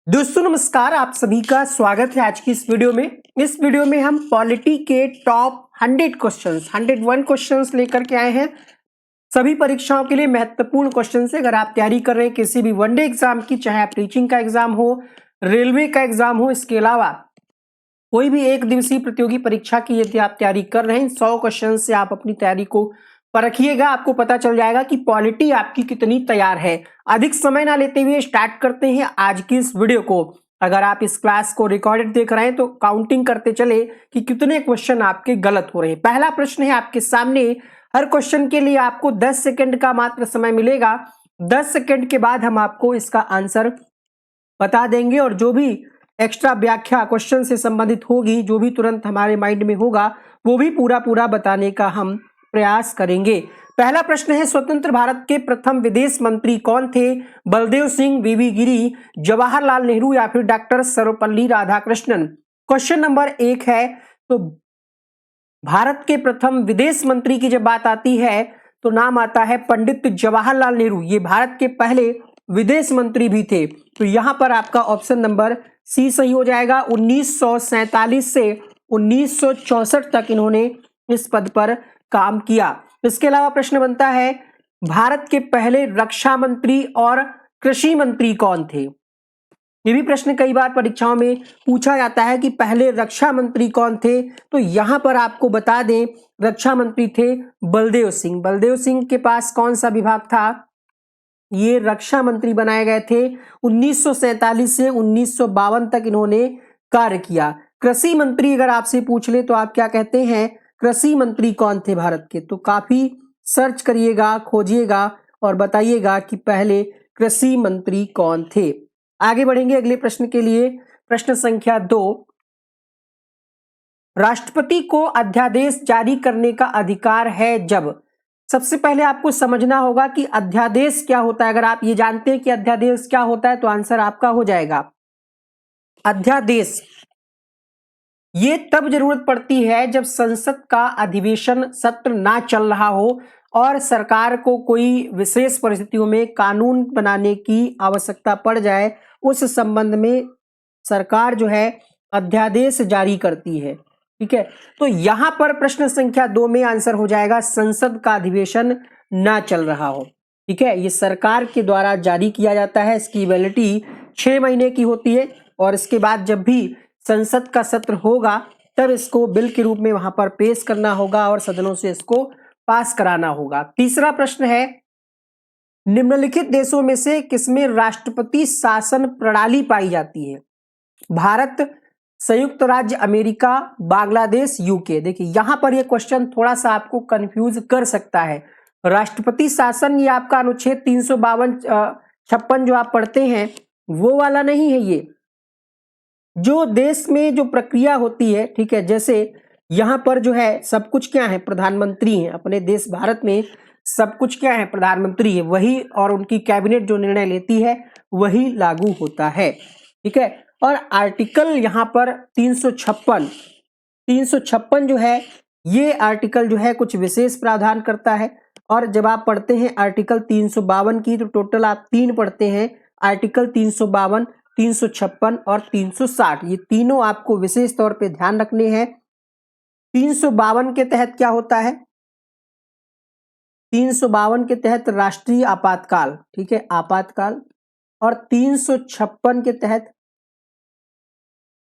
दोस्तों नमस्कार, आप सभी का स्वागत है आज की इस वीडियो में। इस वीडियो में हम पॉलिटी के टॉप 100 क्वेश्चंस 101 क्वेश्चंस लेकर के आए हैं। सभी परीक्षाओं के लिए महत्वपूर्ण क्वेश्चन से अगर आप तैयारी कर रहे हैं किसी भी वनडे एग्जाम की, चाहे आप टीचिंग का एग्जाम हो, रेलवे का एग्जाम हो, इसके अलावा कोई भी एक दिवसीय प्रतियोगी परीक्षा की यदि आप तैयारी कर रहे हैं, 100 क्वेश्चन से आप अपनी तैयारी को परखिएगा, आपको पता चल जाएगा कि पॉलिटी आपकी कितनी तैयार है। अधिक समय ना लेते हुए स्टार्ट करते हैं आज की इस वीडियो को। अगर आप इस क्लास को रिकॉर्डेड देख रहे हैं तो काउंटिंग करते चले कि कितने क्वेश्चन आपके गलत हो रहे हैं। पहला प्रश्न है आपके सामने। हर क्वेश्चन के लिए आपको 10 सेकंड का मात्र समय मिलेगा। 10 सेकंड के बाद हम आपको इसका आंसर बता देंगे और जो भी एक्स्ट्रा व्याख्या क्वेश्चन से संबंधित होगी, जो भी तुरंत हमारे माइंड में होगा, वो भी पूरा बताने का हम प्रयास करेंगे। पहला प्रश्न है, स्वतंत्र भारत के प्रथम विदेश मंत्री कौन थे? बलदेव सिंह, वीवी गिरी, जवाहरलाल नेहरू या फिर doctor Sarvepalli Radhakrishnan. Question number 1 है, तो भारत के प्रथम विदेश मंत्री की जब बात आती है तो नाम आता है पंडित जवाहरलाल नेहरू। ये भारत के पहले विदेश मंत्री भी थे। तो यहां पर आपका ऑप्शन नंबर सी सही हो जाएगा। 1947 से 1964 तक इन्होंने इस पद पर काम किया। इसके अलावा प्रश्न बनता है, भारत के पहले रक्षा मंत्री और कृषि मंत्री कौन थे? ये भी प्रश्न कई बार परीक्षाओं में पूछा जाता है कि पहले रक्षा मंत्री कौन थे। तो यहां पर आपको बता दें, रक्षा मंत्री थे बलदेव सिंह। बलदेव सिंह के पास कौन सा विभाग था? ये रक्षा मंत्री बनाए गए थे। 1947 से 1952 तक इन्होंने कार्य किया। कृषि मंत्री अगर आपसे पूछ ले तो आप क्या कहते हैं, कृषि मंत्री कौन थे भारत के? तो काफी सर्च करिएगा, खोजिएगा और बताइएगा कि पहले कृषि मंत्री कौन थे। आगे बढ़ेंगे अगले प्रश्न के लिए। प्रश्न संख्या 2, राष्ट्रपति को अध्यादेश जारी करने का अधिकार है जब? सबसे पहले आपको समझना होगा कि अध्यादेश क्या होता है। अगर आप ये जानते हैं कि अध्यादेश क्या होता है तो आंसर आपका हो जाएगा। अध्यादेश ये तब जरूरत पड़ती है जब संसद का अधिवेशन सत्र ना चल रहा हो और सरकार को कोई विशेष परिस्थितियों में कानून बनाने की आवश्यकता पड़ जाए। उस संबंध में सरकार जो है अध्यादेश जारी करती है। ठीक है, तो यहां पर प्रश्न संख्या 2 में आंसर हो जाएगा संसद का अधिवेशन ना चल रहा हो। ठीक है, ये सरकार के द्वारा जारी किया जाता है। इसकी वैलिडिटी 6 महीने की होती है और इसके बाद जब भी संसद का सत्र होगा तब इसको बिल के रूप में वहां पर पेश करना होगा और सदनों से इसको पास कराना होगा। तीसरा प्रश्न है, निम्नलिखित देशों में से किसमें राष्ट्रपति शासन प्रणाली पाई जाती है? भारत, संयुक्त राज्य अमेरिका, बांग्लादेश, यूके। देखिए यहां पर यह क्वेश्चन थोड़ा सा आपको कंफ्यूज कर सकता है। राष्ट्रपति शासन ये आपका अनुच्छेद 352-56 जो आप पढ़ते हैं वो वाला नहीं है। ये जो देश में जो प्रक्रिया होती है, ठीक है, जैसे यहां पर जो है सब कुछ क्या है, प्रधानमंत्री है। अपने देश भारत में सब कुछ क्या है, प्रधानमंत्री है। वही और उनकी कैबिनेट जो निर्णय लेती है वही लागू होता है। ठीक है, और आर्टिकल यहां पर 356 जो है, ये आर्टिकल जो है कुछ विशेष प्रावधान करता है। और जब आप पढ़ते हैं आर्टिकल 352 की तो टोटल आप 3 पढ़ते हैं, आर्टिकल 352, 356 और 360। ये तीनों आपको विशेष तौर पे ध्यान रखने हैं। 352 के तहत क्या होता है? 352 के तहत राष्ट्रीय आपातकाल, ठीक है, आपातकाल। और 356 के तहत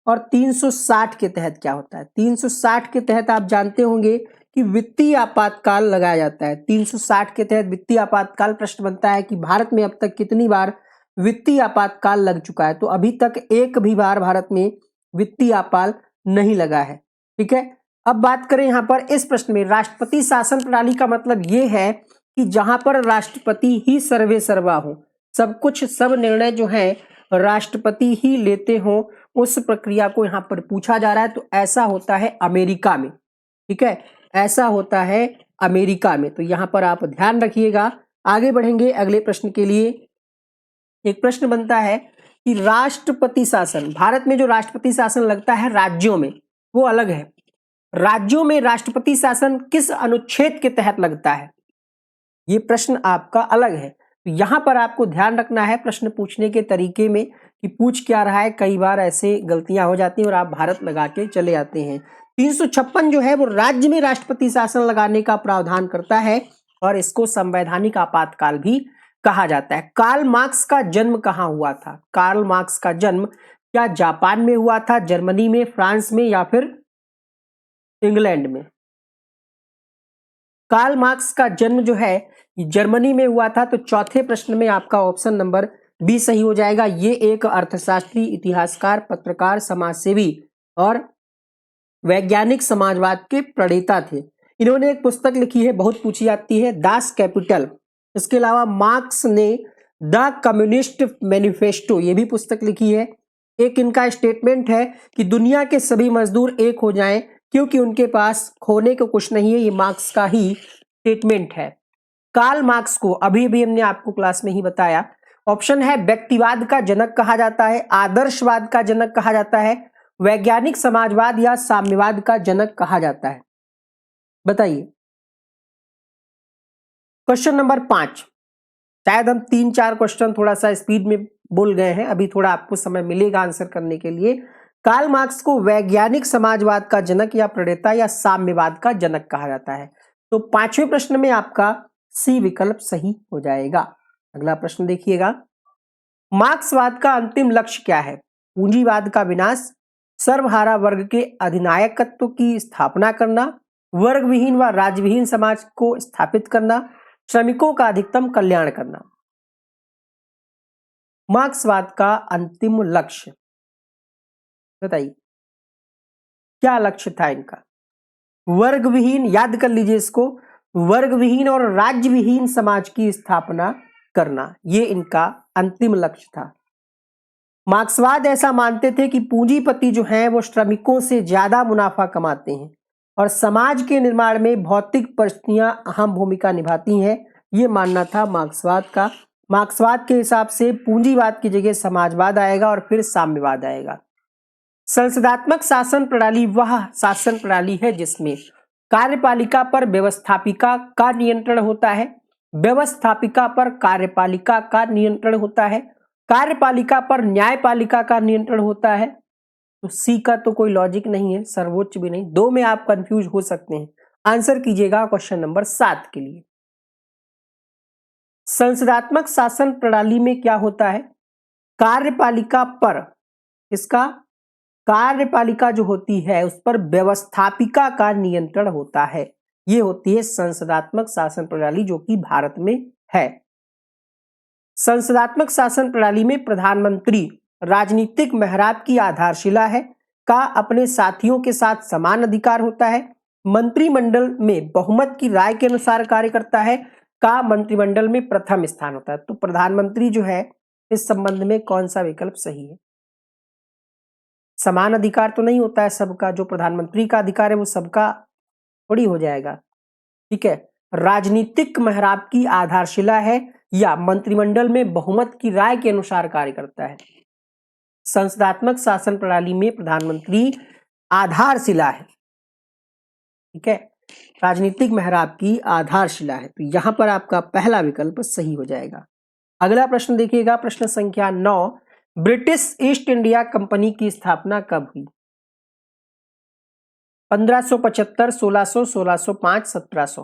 और 360 के तहत क्या होता है? 360 के तहत आप जानते होंगे कि वित्तीय आपातकाल लगाया जाता है। 360 के तहत वित्तीय आपातकाल। प्रश्न बनता है कि भारत में अब तक कितनी बार वित्तीय आपातकाल लग चुका है? तो अभी तक एक भी बार भारत में वित्तीय आपात नहीं लगा है। ठीक है, अब बात करें यहां पर इस प्रश्न में, राष्ट्रपति शासन प्रणाली का मतलब यह है कि जहां पर राष्ट्रपति ही सर्वे सर्वा हो, सब कुछ सब निर्णय जो है राष्ट्रपति ही लेते हो, उस प्रक्रिया को यहां पर पूछा जा रहा है। तो ऐसा होता है अमेरिका में। ठीक है, ऐसा होता है अमेरिका में। तो यहां पर आप ध्यान रखिएगा। आगे बढ़ेंगे अगले प्रश्न के लिए। एक प्रश्न बनता है कि राष्ट्रपति शासन, भारत में जो राष्ट्रपति शासन लगता है राज्यों में वो अलग है। राज्यों में राष्ट्रपति शासन किस अनुच्छेद के तहत लगता है? ये प्रश्न आपका अलग है। तो यहां पर आपको ध्यान रखना है प्रश्न पूछने के तरीके में कि पूछ क्या रहा है, कई बार ऐसे गलतियां हो जाती हैं और आप भारत लगा के चले आते हैं। 356 जो है वो राज्य में राष्ट्रपति शासन लगाने का प्रावधान करता है और इसको संवैधानिक आपातकाल भी कहा जाता है। कार्ल मार्क्स का जन्म कहाँ हुआ था? कार्ल मार्क्स का जन्म क्या जापान में हुआ था, जर्मनी में, फ्रांस में या फिर इंग्लैंड में? कार्ल मार्क्स का जन्म जो है जर्मनी में हुआ था। तो चौथे प्रश्न में आपका ऑप्शन नंबर बी सही हो जाएगा। ये एक अर्थशास्त्री, इतिहासकार, पत्रकार, समाजसेवी और वैज्ञानिक समाजवाद के प्रणेता थे। इन्होंने एक पुस्तक लिखी है, बहुत पूछी जाती है, दास कैपिटल। इसके अलावा मार्क्स ने द कम्युनिस्ट मैनिफेस्टो ये भी पुस्तक लिखी है। एक इनका स्टेटमेंट है कि दुनिया के सभी मजदूर एक हो जाएं क्योंकि उनके पास खोने को कुछ नहीं है। ये मार्क्स का ही स्टेटमेंट है। कार्ल मार्क्स को अभी भी हमने आपको क्लास में ही बताया। ऑप्शन है व्यक्तिवाद का जनक कहा जाता है, आदर्शवाद का जनक कहा जाता है, वैज्ञानिक समाजवाद या साम्यवाद का जनक कहा जाता है। बताइए। Question number 5। शायद हम 3-4 क्वेश्चन थोड़ा सा स्पीड में बोल गए हैं, अभी थोड़ा आपको समय मिलेगा आंसर करने के लिए। कार्ल मार्क्स को वैज्ञानिक समाजवाद का जनक या प्रणेता या साम्यवाद का जनक कहा जाता है। तो 5वें प्रश्न में आपका सी विकल्प सही हो जाएगा। अगला प्रश्न देखिएगा। मार्क्सवाद का अंतिम लक्ष्य क्या है? पूंजीवाद का विनाश, सर्वहारा वर्ग के अधिनायकत्व की स्थापना करना, वर्ग विहीन व राज्यविहीन समाज को स्थापित करना, श्रमिकों का अधिकतम कल्याण करना। मार्क्सवाद का अंतिम लक्ष्य बताइए, क्या लक्ष्य था इनका? वर्ग विहीन, याद कर लीजिए इसको, वर्ग विहीन और राज्य विहीन समाज की स्थापना करना, ये इनका अंतिम लक्ष्य था। मार्क्सवाद ऐसा मानते थे कि पूंजीपति जो हैं वो श्रमिकों से ज्यादा मुनाफा कमाते हैं और समाज के निर्माण में भौतिक परिस्थितियां अहम भूमिका निभाती हैं। ये मानना था मार्क्सवाद का। मार्क्सवाद के हिसाब से पूंजीवाद की जगह समाजवाद आएगा और फिर साम्यवाद आएगा। संसदात्मक शासन प्रणाली वह शासन प्रणाली है जिसमें कार्यपालिका पर व्यवस्थापिका का नियंत्रण होता है, व्यवस्थापिका पर कार्यपालिका का नियंत्रण होता है, कार्यपालिका पर न्यायपालिका का नियंत्रण होता है। तो सी का तो कोई लॉजिक नहीं है, सर्वोच्च भी नहीं। 2 में आप कंफ्यूज हो सकते हैं। आंसर कीजिएगा क्वेश्चन नंबर 7 के लिए। संसदात्मक शासन प्रणाली में क्या होता है? कार्यपालिका पर, इसका कार्यपालिका जो होती है उस पर व्यवस्थापिका का नियंत्रण होता है। ये होती है संसदात्मक शासन प्रणाली जो कि भारत में है। संसदात्मक शासन प्रणाली में प्रधानमंत्री राजनीतिक मेहराब की आधारशिला है, का अपने साथियों के साथ समान अधिकार होता है, मंत्रिमंडल में बहुमत की राय के अनुसार कार्य करता है, का मंत्रिमंडल में प्रथम स्थान होता है। तो प्रधानमंत्री जो है इस संबंध में कौन सा विकल्प सही है? समान अधिकार तो नहीं होता है सबका, जो प्रधानमंत्री का अधिकार है वो सबका थोड़ी हो जाएगा। ठीक है, राजनीतिक मेहराब की आधारशिला है या मंत्रिमंडल में बहुमत की राय के अनुसार कार्य करता है। संसदात्मक शासन प्रणाली में प्रधानमंत्री आधारशिला है। ठीक है, राजनीतिक मेहराब की आधारशिला है। तो यहां पर आपका पहला विकल्प सही हो जाएगा। अगला प्रश्न देखिएगा, प्रश्न संख्या 9। ब्रिटिश ईस्ट इंडिया कंपनी की स्थापना कब हुई? 1575, 1600, 1605, 1700।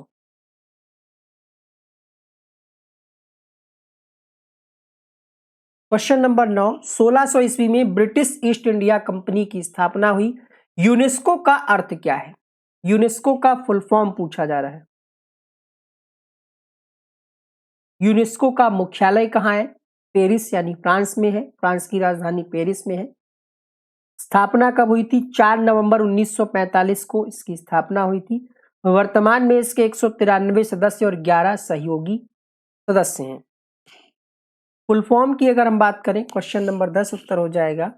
Question number 9। 1600 ईस्वी में ब्रिटिश ईस्ट इंडिया कंपनी की स्थापना हुई। यूनेस्को का अर्थ क्या है? यूनेस्को का फुल फॉर्म पूछा जा रहा है। यूनेस्को का मुख्यालय कहाँ है? पेरिस यानी फ्रांस में है, फ्रांस की राजधानी पेरिस में है। स्थापना कब हुई थी? 4 नवंबर 1945 को इसकी स्थापना हुई थी। वर्तमान में इसके 193 सदस्य और 11 सहयोगी सदस्य हैं। फुल फॉर्म की अगर हम बात करें, क्वेश्चन नंबर 10 उत्तर हो जाएगा।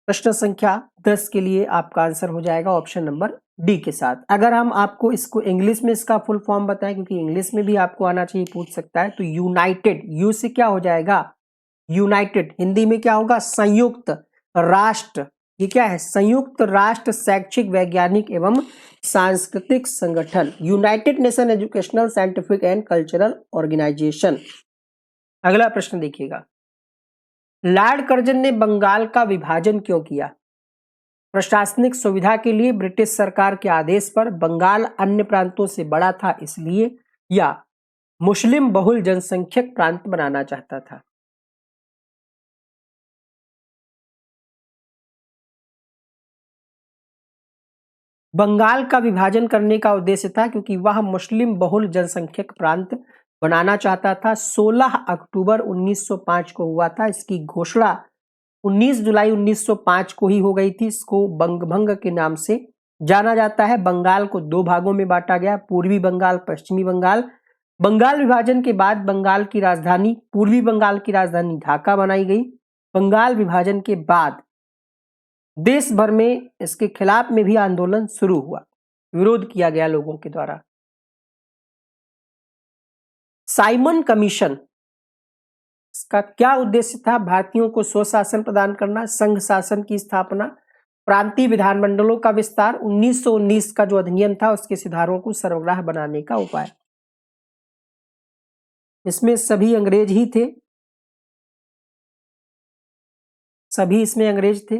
प्रश्न संख्या 10 के लिए आपका आंसर हो जाएगा ऑप्शन नंबर डी के साथ। अगर हम आपको इसको इंग्लिश में इसका फुल फॉर्म बताएं, क्योंकि इंग्लिश में भी आपको आना चाहिए, पूछ सकता है, तो यूनाइटेड, यू से क्या हो जाएगा? यूनाइटेड। हिंदी में क्या होगा? संयुक्त राष्ट्र। ये क्या है? संयुक्त राष्ट्र शैक्षिक, वैज्ञानिक एवं सांस्कृतिक संगठन, United Nation Educational, Scientific and Cultural Organisation. अगला प्रश्न देखिएगा, लॉर्ड कर्जन ने बंगाल का विभाजन क्यों किया? प्रशासनिक सुविधा के लिए, ब्रिटिश सरकार के आदेश पर, बंगाल अन्य प्रांतों से बड़ा था इसलिए, या मुस्लिम बहुल जनसंख्यक प्रांत बनाना चाहता था? बंगाल का विभाजन करने का उद्देश्य था क्योंकि वह मुस्लिम बहुल जनसंख्यक प्रांत बनाना चाहता था। 16 अक्टूबर 1905 को हुआ था। इसकी घोषणा 19 जुलाई 1905 को ही हो गई थी। इसको बंगभंग के नाम से जाना जाता है। बंगाल को दो भागों में बांटा गया, पूर्वी बंगाल, पश्चिमी बंगाल। बंगाल विभाजन के बाद बंगाल की राजधानी, पूर्वी बंगाल की राजधानी ढाका बनाई गई। बंगाल विभाजन के बाद देश भर में इसके खिलाफ में भी आंदोलन शुरू हुआ, विरोध किया गया लोगों के द्वारा। साइमन कमीशन, इसका क्या उद्देश्य था? भारतीयों को स्वशासन प्रदान करना, संघ शासन की स्थापना, प्रांतीय विधानमंडलों का विस्तार, 1919 का जो अधिनियम था उसके सुधारों को सर्वग्राह बनाने का उपाय। इसमें सभी अंग्रेज ही थे, सभी इसमें अंग्रेज थे।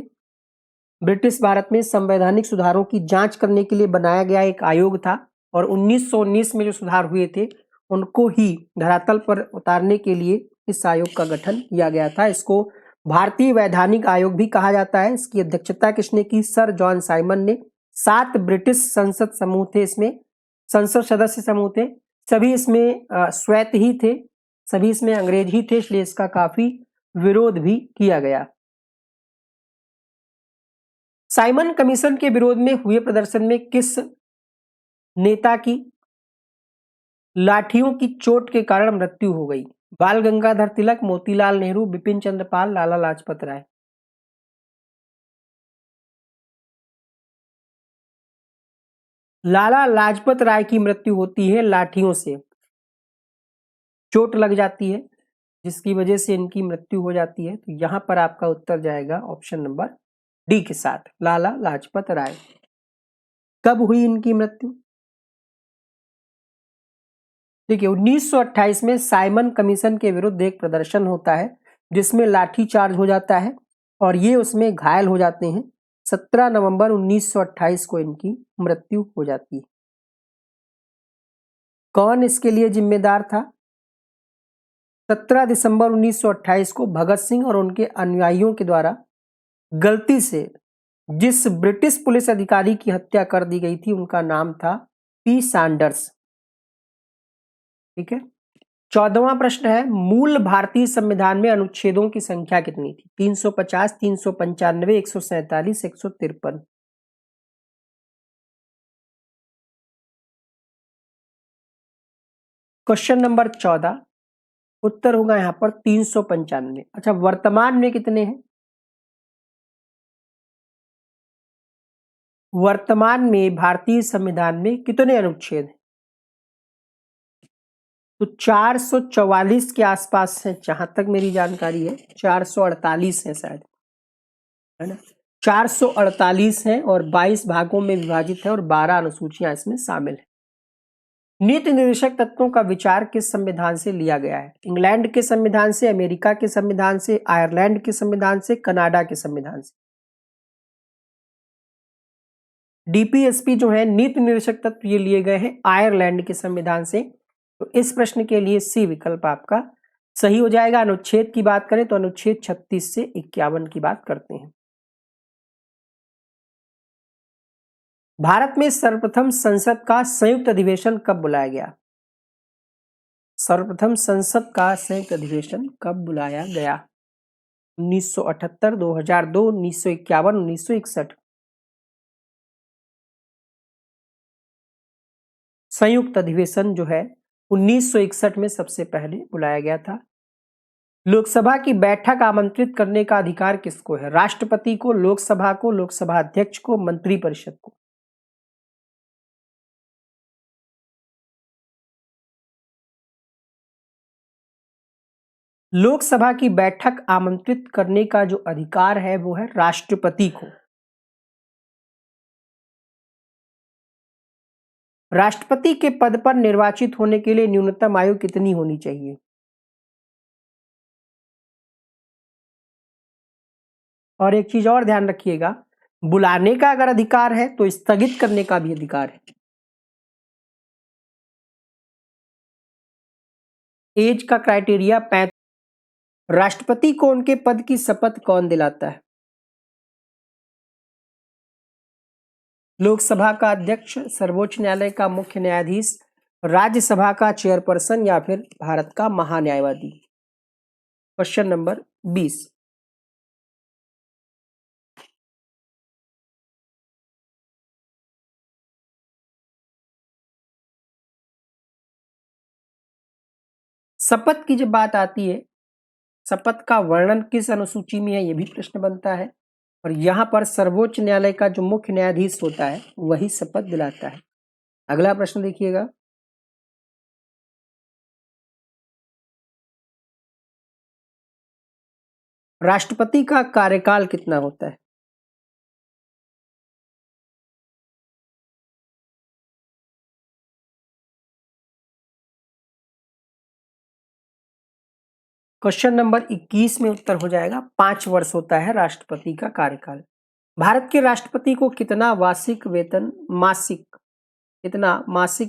ब्रिटिश भारत में संवैधानिक सुधारों की जांच करने के लिए बनाया गया एक आयोग था और 1919 में जो सुधार हुए थे उनको ही धरातल पर उतारने के लिए इस आयोग का गठन किया गया था। इसको भारतीय वैधानिक आयोग भी कहा जाता है। इसकी अध्यक्षता किसने की? सर जॉन साइमन ने। 7 ब्रिटिश संसद समूह थे, इसमें संसद सदस्य समूह थे, सभी इसमें श्वेत ही थे, सभी इसमें अंग्रेज ही थे, इसलिए इसका काफी विरोध भी किया गया। साइमन कमीशन के विरोध में हुए प्रदर्शन में किस नेता की लाठियों की चोट के कारण मृत्यु हो गई? बाल गंगाधर तिलक, मोतीलाल नेहरू, बिपिन चंद्र पाल, लाला लाजपत राय। लाला लाजपत राय की मृत्यु होती है लाठियों से, चोट लग जाती है जिसकी वजह से इनकी मृत्यु हो जाती है। तो यहां पर आपका उत्तर जाएगा ऑप्शन नंबर डी के साथ, लाला लाजपत राय। कब हुई इनकी मृत्यु? देखिए 1928 में साइमन कमीशन के विरुद्ध एक प्रदर्शन होता है जिसमें लाठी चार्ज हो जाता है और ये उसमें घायल हो जाते हैं। 17 नवंबर 1928 को इनकी मृत्यु हो जाती है। कौन इसके लिए जिम्मेदार था? 17 दिसंबर 1928 को भगत सिंह और उनके अनुयायियों के द्वारा गलती से जिस ब्रिटिश पुलिस अधिकारी की हत्या कर दी गई थी उनका नाम था पी सैंडर्स। ठीक है। 14वां प्रश्न है, मूल भारतीय संविधान में अनुच्छेदों की संख्या कितनी थी? 350, 395, 147, 153। क्वेश्चन नंबर 14, उत्तर होगा यहां पर 395। अच्छा, वर्तमान में कितने हैं? वर्तमान में भारतीय संविधान में कितने अनुच्छेद हैं? तो 444 के आसपास है जहां तक मेरी जानकारी है। 448 है शायद, है ना? 448 है और 22 भागों में विभाजित है और 12 अनुसूचियां इसमें शामिल है। नीति निर्देशक तत्वों का विचार किस संविधान से लिया गया है? इंग्लैंड के संविधान से, अमेरिका के संविधान से, आयरलैंड के संविधान से, कनाडा के संविधान से। डीपीएसपी जो है नीति निर्देशक तत्व ये लिए गए हैं आयरलैंड के संविधान से। तो इस प्रश्न के लिए सी विकल्प आपका सही हो जाएगा। अनुच्छेद की बात करें तो अनुच्छेद 36 से 51 की बात करते हैं। भारत में सर्वप्रथम संसद का संयुक्त अधिवेशन कब बुलाया गया? सर्वप्रथम संसद का संयुक्त अधिवेशन कब बुलाया गया? 1978, 2002, 1951, 1961। संयुक्त अधिवेशन जो है 1961 में सबसे पहले बुलाया गया था। लोकसभा की बैठक आमंत्रित करने का अधिकार किसको है? राष्ट्रपति को, लोकसभा को, लोकसभा अध्यक्ष को, मंत्रिपरिषद को। लोकसभा की बैठक आमंत्रित करने का जो अधिकार है वो है राष्ट्रपति को। राष्ट्रपति के पद पर निर्वाचित होने के लिए न्यूनतम आयु कितनी होनी चाहिए? और एक चीज और ध्यान रखिएगा, बुलाने का अगर अधिकार है तो स्थगित करने का भी अधिकार है। एज का क्राइटेरिया 35। राष्ट्रपति को उनके पद की शपथ कौन दिलाता है? लोकसभा का अध्यक्ष, सर्वोच्च न्यायालय का मुख्य न्यायाधीश, राज्यसभा का चेयरपर्सन या फिर भारत का महान्यायवादी। Question number 20। शपथ की जब बात आती है, शपथ का वर्णन किस अनुसूची में है, यह भी प्रश्न बनता है। और यहां पर सर्वोच्च न्यायालय का जो मुख्य न्यायाधीश होता है वही शपथ दिलाता है। अगला प्रश्न देखिएगा, राष्ट्रपति का कार्यकाल कितना होता है? क्वेश्चन नंबर 21 में उत्तर हो जाएगा 5 वर्ष होता है राष्ट्रपति का कार्यकाल। भारत के राष्ट्रपति को कितना मासिक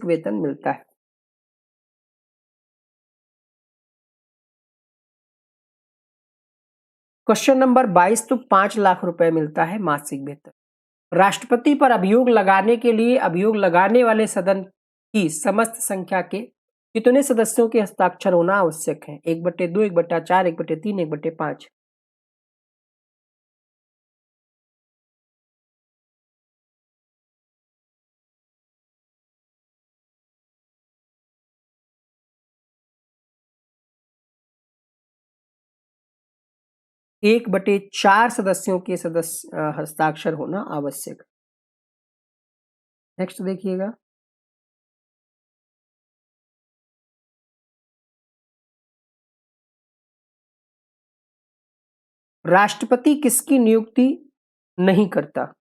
वेतन मिलता है? क्वेश्चन नंबर 22, तो 5 लाख रुपए मिलता है मासिक वेतन। राष्ट्रपति पर अभियोग लगाने के लिए अभियोग लगाने वाले सदन की समस्त संख्या के कितने सदस्यों के हस्ताक्षर होना आवश्यक है? 1/2, 1/4, 1/3, 1/5। एक बटे चार सदस्यों के हस्ताक्षर होना आवश्यक। नेक्स्ट देखिएगा, राष्ट्रपति किसकी नियुक्ति नहीं करता?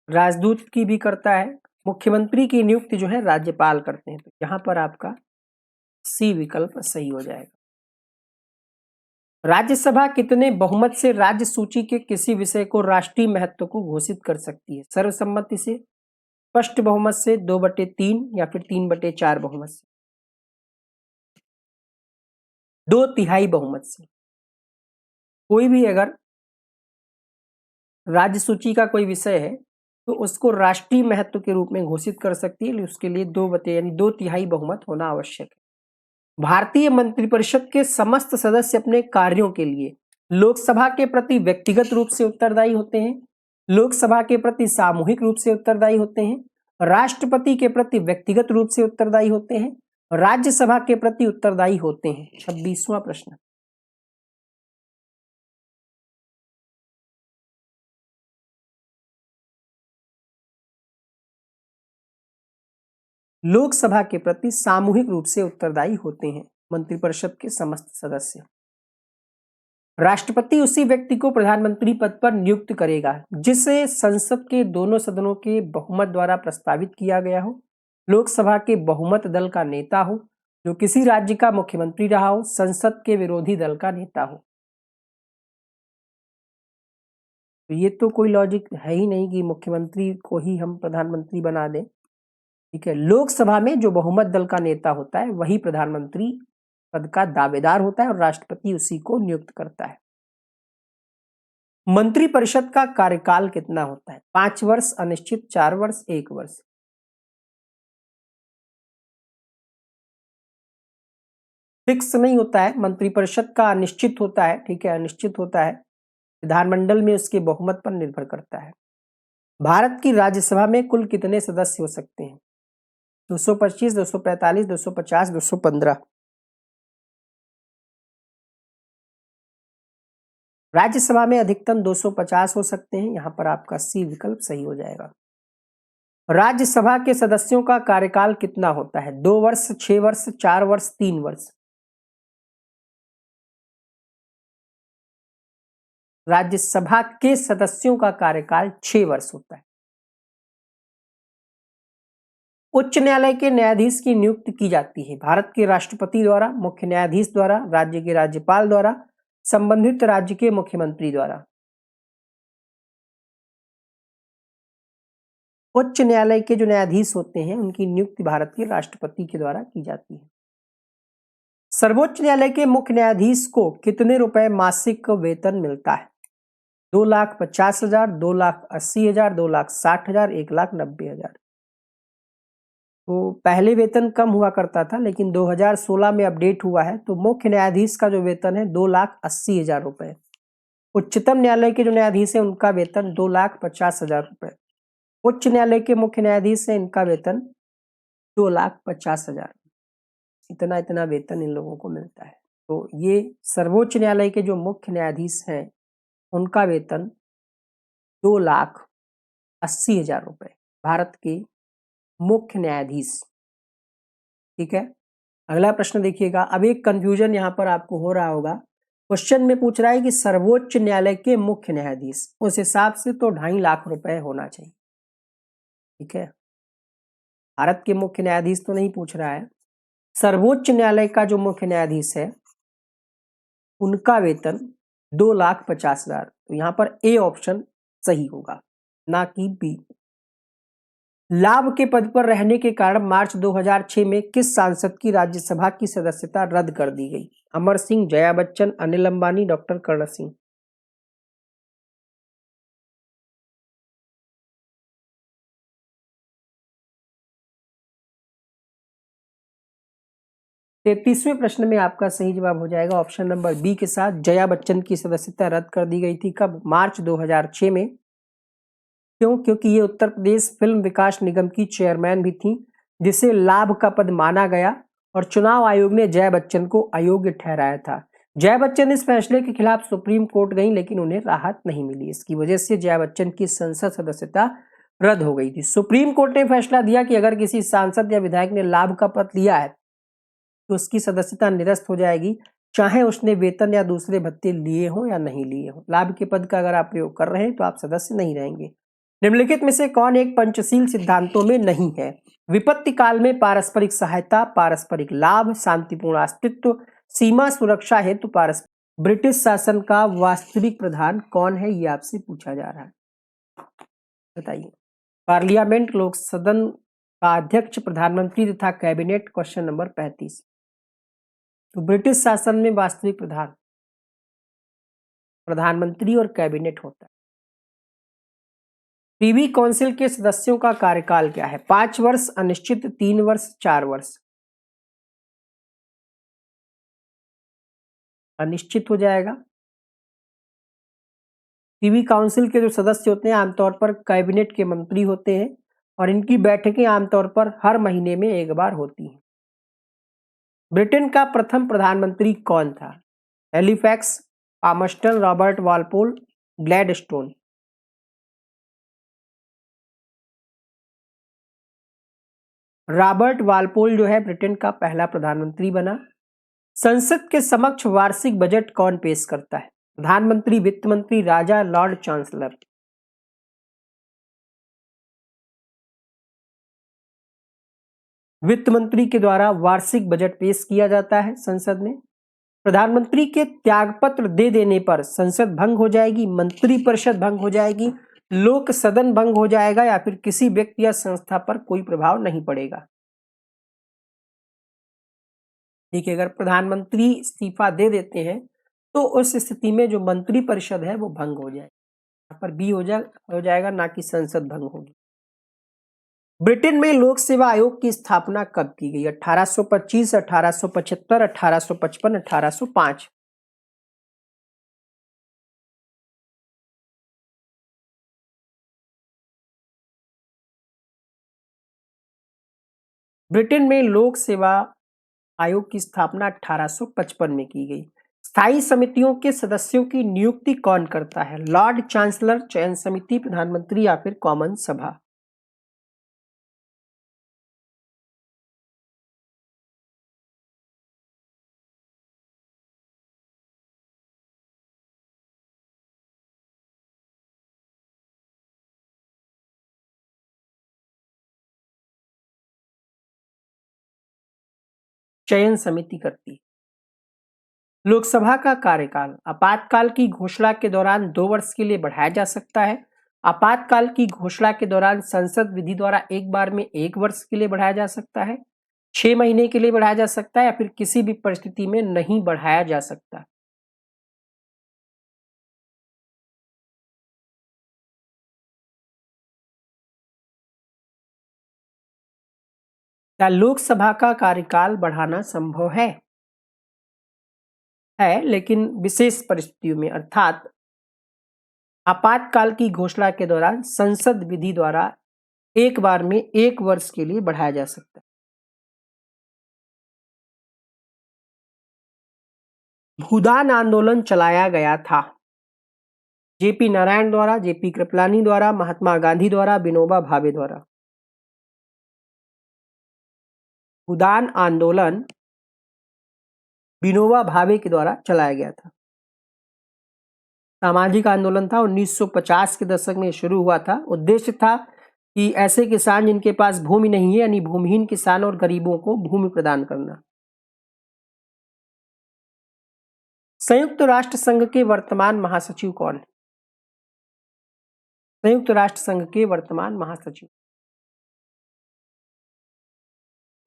राजदूत की भी करता है। मुख्यमंत्री की नियुक्ति जो है राज्यपाल करते हैं। तो यहां पर आपका सी विकल्प सही हो जाएगा। राज्यसभा कितने बहुमत से राज्य सूची के किसी विषय को राष्ट्रीय महत्व को घोषित कर सकती है? सर्वसम्मति से, स्पष्ट बहुमत से, 2/3 या फिर 3/4 बहुमत से? 2/3 बहुमत से। कोई भी अगर राज्य सूची का कोई विषय है तो उसको राष्ट्रीय महत्व के रूप में घोषित कर सकती है, उसके लिए 2/3 बहुमत होना आवश्यक है। भारतीय मंत्रिपरिषद के समस्त सदस्य अपने कार्यों के लिए लोकसभा के प्रति व्यक्तिगत रूप से उत्तरदायी होते हैं, लोकसभा के प्रति सामूहिक रूप से उत्तरदायी होते हैं, राष्ट्रपति के प्रति व्यक्तिगत रूप से उत्तरदायी होते हैं, राज्यसभा के प्रति उत्तरदायी होते हैं। 26वां प्रश्न, लोकसभा के प्रति सामूहिक रूप से उत्तरदायी होते हैं मंत्रिपरिषद के समस्त सदस्य। राष्ट्रपति उसी व्यक्ति को प्रधानमंत्री पद पर नियुक्त करेगा जिसे संसद के दोनों सदनों के बहुमत द्वारा प्रस्तावित किया गया हो, लोकसभा के बहुमत दल का नेता हो, जो किसी राज्य का मुख्यमंत्री रहा हो, संसद के विरोधी दल का नेता हो। तो ये तो कोई लॉजिक है ही नहीं कि मुख्यमंत्री को ही हम प्रधानमंत्री बना दें। ठीक है, लोकसभा में जो बहुमत दल का नेता होता है वही प्रधानमंत्री पद का दावेदार होता है और राष्ट्रपति उसी को नियुक्त करता है। मंत्रिपरिषद का कार्यकाल कितना होता है? 5 वर्ष, अनिश्चित, 4 वर्ष, 1 वर्ष? फिक्स नहीं होता है, मंत्रिपरिषद का अनिश्चित होता है। ठीक है, अनिश्चित होता है, विधानमंडल में उसके बहुमत पर निर्भर करता है। भारत की राज्यसभा में कुल कितने सदस्य हो सकते हैं? 225, 245, 250, 215? राज्यसभा में अधिकतम 250 हो सकते हैं। यहां पर आपका सी विकल्प सही हो जाएगा। राज्यसभा के सदस्यों का कार्यकाल कितना होता है? 2 वर्ष, 6 वर्ष, 4 वर्ष, 3 वर्ष? राज्यसभा के सदस्यों का कार्यकाल 6 वर्ष होता है। उच्च न्यायालय के न्यायाधीश की नियुक्ति की जाती है भारत के राष्ट्रपति द्वारा, मुख्य न्यायाधीश द्वारा, राज्य के राज्यपाल द्वारा, संबंधित राज्य के मुख्यमंत्री द्वारा। उच्च न्यायालय के जो न्यायाधीश होते हैं उनकी नियुक्ति भारत के राष्ट्रपति के द्वारा की जाती है। सर्वोच्च न्यायालय के मुख्य न्यायाधीश को कितने रुपए मासिक वेतन मिलता है? 2,50,000, 2,80,000, 2,60,000, 1,90,000। तो पहले वेतन कम हुआ करता था, लेकिन 2016 में अपडेट हुआ है, तो मुख्य न्यायाधीश का जो वेतन है 2,80,000 रुपए। उच्चतम न्यायालय के जो न्यायाधीश है उनका वेतन 2,50,000 रुपए। उच्च न्यायालय के मुख्य न्यायाधीश है, इनका वेतन 2,50,000। इतना इतना वेतन इन लोगों को मिलता है। तो ये सर्वोच्च न्यायालय के जो मुख्य न्यायाधीश हैं उनका वेतन 2,80,000 रुपए, भारत के मुख्य न्यायाधीश। ठीक है, अगला प्रश्न देखिएगा। अब एक कंफ्यूजन यहाँ पर आपको हो रहा होगा, क्वेश्चन में पूछ रहा है कि सर्वोच्च न्यायालय के मुख्य न्यायाधीश, उस हिसाब से तो 2.5 लाख रुपए होना चाहिए। ठीक है, भारत के मुख्य न्यायाधीश तो नहीं पूछ रहा है, सर्वोच्च न्यायालय का जो मुख्य न्यायाधीश है उनका वेतन 2,50,000। तो यहाँ पर ए ऑप्शन सही होगा, ना कि बी। लाभ के पद पर रहने के कारण मार्च 2006 में किस सांसद की राज्यसभा की सदस्यता रद्द कर दी गई? अमर सिंह, जया बच्चन, अनिल अंबानी, डॉक्टर कर्ण सिंह। तैतीसवें प्रश्न में आपका सही जवाब हो जाएगा ऑप्शन नंबर बी के साथ, जया बच्चन की सदस्यता रद्द कर दी गई थी। कब? मार्च 2006 में। क्यों? क्योंकि ये उत्तर प्रदेश फिल्म विकास निगम की चेयरमैन भी थी, जिसे लाभ का पद माना गया और चुनाव आयोग ने जया बच्चन को अयोग्य ठहराया था। जया बच्चन इस फैसले के खिलाफ सुप्रीम कोर्ट गई, लेकिन उन्हें राहत नहीं मिली। इसकी वजह से जया बच्चन की संसद सदस्यता रद्द हो गई थी। सुप्रीम कोर्ट ने फैसला दिया कि अगर किसी सांसद या विधायक ने लाभ का पद लिया है तो उसकी सदस्यता निरस्त हो जाएगी, चाहे उसने वेतन या दूसरे भत्ते लिए हों या नहीं लिए हों। लाभ के पद का अगर आप प्रयोग कर रहे हैं तो आप सदस्य नहीं रहेंगे। निम्नलिखित में से कौन एक पंचशील सिद्धांतों में नहीं है? विपत्ति काल में पारस्परिक सहायता, पारस्परिक लाभ, शांतिपूर्ण अस्तित्व, सीमा सुरक्षा हेतु पारस्परिक। ब्रिटिश शासन का वास्तविक प्रधान कौन है, ये आपसे पूछा जा रहा है, बताइए। पार्लियामेंट, लोक सदन का अध्यक्ष, प्रधानमंत्री तथा कैबिनेट। Question number 35। तो ब्रिटिश शासन में वास्तविक प्रधान प्रधानमंत्री और कैबिनेट होता है। प्रीवी काउंसिल के सदस्यों का कार्यकाल क्या है? 5 वर्ष, अनिश्चित, 3 वर्ष, 4 वर्ष। अनिश्चित हो जाएगा। प्रीवी काउंसिल के जो सदस्य होते हैं आमतौर पर कैबिनेट के मंत्री होते हैं और इनकी बैठकें आमतौर पर हर महीने में एक बार होती हैं। ब्रिटेन का प्रथम प्रधानमंत्री कौन था? Halifax, Palmerston, Robert Walpole, Gladstone. Robert Walpole जो है ब्रिटेन का पहला प्रधानमंत्री बना। संसद के समक्ष वार्षिक बजट कौन पेश करता है? प्रधानमंत्री, वित्त मंत्री, राजा, लॉर्ड चांसलर। वित्त मंत्री के द्वारा वार्षिक बजट पेश किया जाता है संसद में। प्रधानमंत्री के त्यागपत्र दे देने पर संसद भंग हो जाएगी, मंत्रिपरिषद भंग हो जाएगी, लोक सदन भंग हो जाएगा, या फिर किसी व्यक्ति या संस्था पर कोई प्रभाव नहीं पड़ेगा। देखिए, अगर प्रधानमंत्री इस्तीफा दे देते हैं तो उस स्थिति में जो मंत्रिपरिषद है वो भंग हो जाएगी। यहाँ पर बी हो जाएगा, ना कि संसद भंग होगी। ब्रिटेन में लोक सेवा आयोग की स्थापना कब की गई? 1825, 1875, 1855, 1805। ब्रिटेन में लोक सेवा आयोग की स्थापना 1855 में की गई। स्थायी समितियों के सदस्यों की नियुक्ति कौन करता है? लॉर्ड चांसलर, चयन समिति, प्रधानमंत्री, या फिर कॉमन सभा। चयन समिति करती है। लोकसभा का कार्यकाल आपातकाल की घोषणा के दौरान 2 वर्ष के लिए बढ़ाया जा सकता है। आपातकाल की घोषणा के दौरान संसद विधि द्वारा एक बार में 1 वर्ष के लिए बढ़ाया जा सकता है, 6 महीने के लिए बढ़ाया जा सकता है या फिर किसी भी परिस्थिति में नहीं बढ़ाया जा सकता। क्या लोकसभा का कार्यकाल बढ़ाना संभव है? लेकिन विशेष परिस्थितियों में, अर्थात आपातकाल की घोषणा के दौरान संसद विधि द्वारा एक बार में 1 वर्ष के लिए बढ़ाया जा सकता है। भूदान आंदोलन चलाया गया था। जेपी नारायण द्वारा, जेपी कृपलानी द्वारा, महात्मा गांधी द्वारा, विनोबा भावे द्वारा। भूदान आंदोलन विनोबा भावे के द्वारा चलाया गया था। सामाजिक आंदोलन था, 1950 के दशक में शुरू हुआ था। उद्देश्य था कि ऐसे किसान जिनके पास भूमि नहीं है, यानी भूमिहीन किसान और गरीबों को भूमि प्रदान करना। संयुक्त राष्ट्र संघ के वर्तमान महासचिव कौन है? संयुक्त राष्ट्र संघ के वर्तमान महासचिव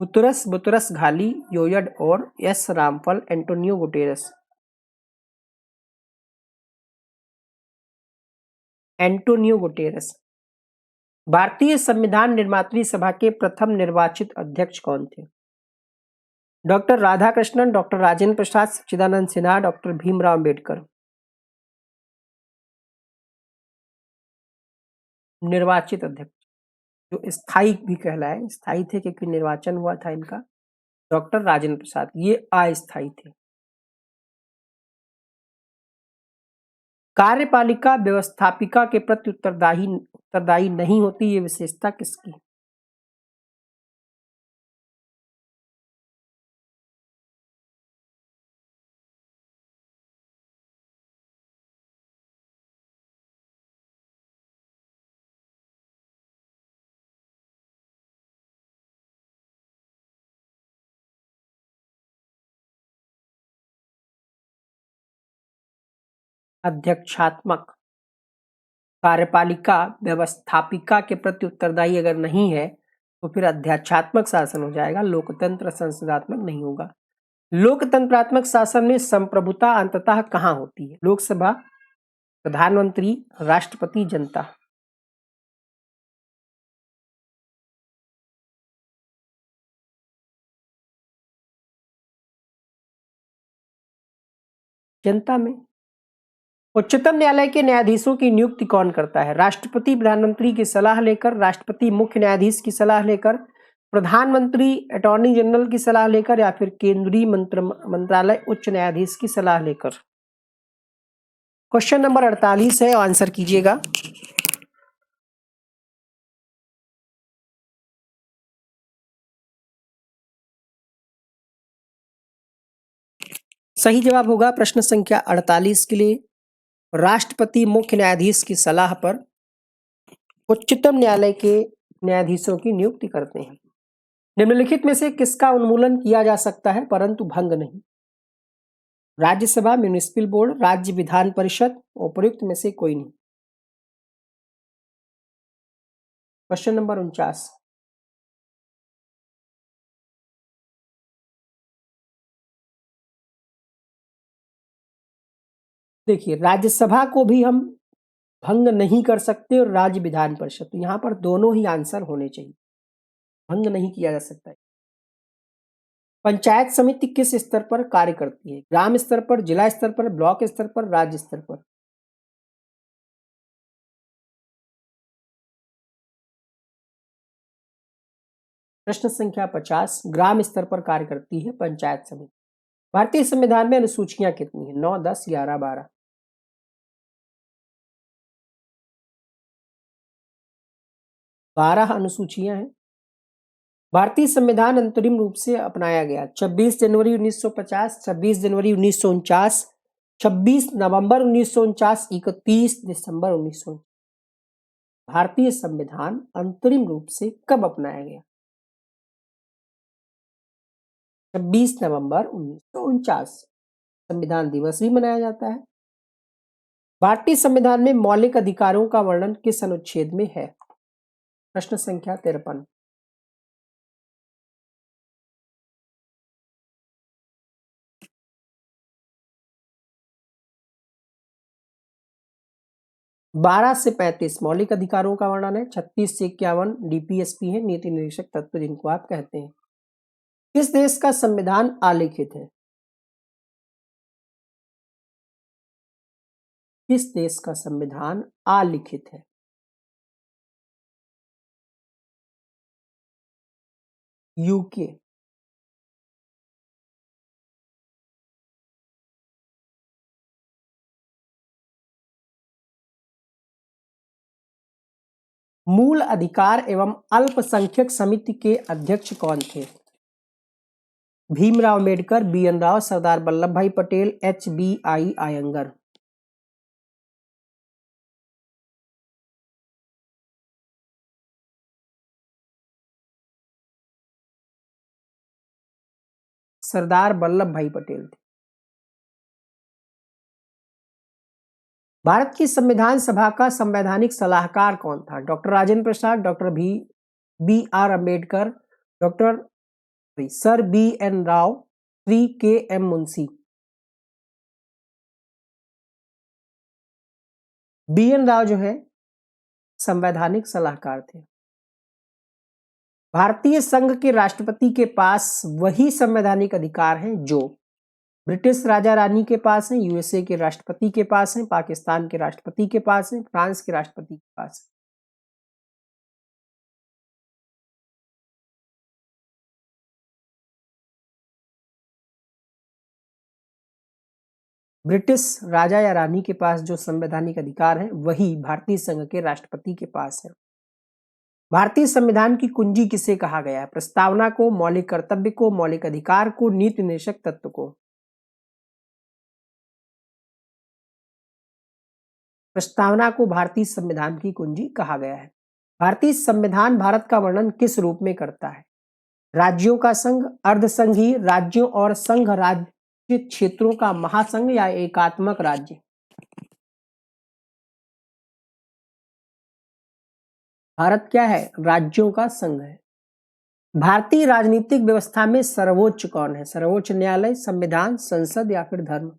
बुतरस बुतरस घाली, योयड और एस रामफल, एंटोनियो गुटेरस। Antonio Guterres. भारतीय संविधान निर्मात्री सभा के प्रथम निर्वाचित अध्यक्ष कौन थे? डॉक्टर राधाकृष्णन, डॉक्टर राजेंद्र प्रसाद, सच्चिदानंद सिन्हा, डॉक्टर भीमराव अंबेडकर। निर्वाचित अध्यक्ष, जो स्थायी भी कहलाए, स्थायी थे क्योंकि निर्वाचन हुआ था इनका, डॉक्टर राजेंद्र प्रसाद। ये अस्थायी थे। कार्यपालिका व्यवस्थापिका के प्रति उत्तरदायी नहीं होती, ये विशेषता किसकी? अध्यक्षात्मक। कार्यपालिका व्यवस्थापिका के प्रति उत्तरदायी अगर नहीं है तो फिर अध्यक्षात्मक शासन हो जाएगा, लोकतंत्र संसदात्मक नहीं होगा। लोकतंत्रात्मक शासन में संप्रभुता अंततः कहाँ होती है? लोकसभा, प्रधानमंत्री, राष्ट्रपति, जनता। जनता में। उच्चतम न्यायालय के न्यायाधीशों की नियुक्ति कौन करता है? राष्ट्रपति प्रधानमंत्री की सलाह लेकर, राष्ट्रपति मुख्य न्यायाधीश की सलाह लेकर, प्रधानमंत्री अटॉर्नी जनरल की सलाह लेकर या फिर केंद्रीय मंत्रालय उच्च न्यायाधीश की सलाह लेकर। क्वेश्चन नंबर 48 है, आंसर कीजिएगा। सही जवाब होगा प्रश्न संख्या 48 के लिए, राष्ट्रपति मुख्य न्यायाधीश की सलाह पर उच्चतम न्यायालय के न्यायाधीशों की नियुक्ति करते हैं। निम्नलिखित में से किसका उन्मूलन किया जा सकता है परंतु भंग नहीं? राज्यसभा, म्युनिसिपल बोर्ड, राज्य विधान परिषद, उपयुक्त में से कोई नहीं। Question number 49। देखिए, राज्यसभा को भी हम भंग नहीं कर सकते और राज्य विधान परिषद, तो यहाँ पर दोनों ही आंसर होने चाहिए, भंग नहीं किया जा सकता है। पंचायत समिति किस स्तर पर कार्य करती है? ग्राम स्तर पर, जिला स्तर पर, ब्लॉक स्तर पर, राज्य स्तर पर? प्रश्न संख्या 50, ग्राम स्तर पर कार्य करती है पंचायत समिति। भारतीय संविधान में अनुसूचियां कितनी है? 9, 10, 11, 12? 12 अनुसूचियां हैं। भारतीय संविधान अंतरिम रूप से अपनाया गया 26 जनवरी 1950, 26 जनवरी 1949, 26 नवंबर 1949, 31 दिसंबर 1949। भारतीय संविधान अंतरिम रूप से कब अपनाया गया? 26 नवंबर 1949 संविधान दिवस भी मनाया जाता है। भारतीय संविधान में मौलिक अधिकारों का वर्णन किस अनुच्छेद में है? प्रश्न संख्या 53। बारह से 35 मौलिक अधिकारों का वर्णन है। 36 से 51 डीपीएसपी है, नीति निरीक्षक तत्व जिनको आप कहते हैं। किस देश का संविधान आलिखित है? किस देश का संविधान आलिखित है? यूके। मूल अधिकार एवं अल्पसंख्यक समिति के अध्यक्ष कौन थे? भीमराव अम्बेडकर, बी.एन. राव, सरदार वल्लभ भाई पटेल, एच.बी.आई. आयंगर। सरदार वल्लभ भाई पटेल थे। भारत की संविधान सभा का संवैधानिक सलाहकार कौन था? Doctor Rajendra Prasad, doctor B R. Ambedkar, doctor sir B N. Rao, Shri K M. Munshi. B N. Rao जो है संवैधानिक सलाहकार थे। भारतीय संघ के राष्ट्रपति के पास वही संवैधानिक अधिकार हैं जो ब्रिटिश राजा रानी के पास है, यूएसए के राष्ट्रपति के पास है, पाकिस्तान के राष्ट्रपति के पास है, फ्रांस के राष्ट्रपति के पास है। ब्रिटिश राजा या रानी के पास जो संवैधानिक अधिकार है वही भारतीय संघ के राष्ट्रपति के पास है। भारतीय संविधान की कुंजी किसे कहा गया है? प्रस्तावना को, मौलिक कर्तव्य को, मौलिक अधिकार को, नीति निरीक्षक तत्व को। प्रस्तावना को भारतीय संविधान की कुंजी कहा गया है। भारतीय संविधान भारत का वर्णन किस रूप में करता है? राज्यों का संघ, अर्धसंघीय, राज्यों और संघ राज्य क्षेत्रों का महासंघ या एकात्मक राज्य। भारत क्या है? राज्यों का संघ है। भारतीय राजनीतिक व्यवस्था में सर्वोच्च कौन है? सर्वोच्च न्यायालय, संविधान, संसद या फिर धर्म?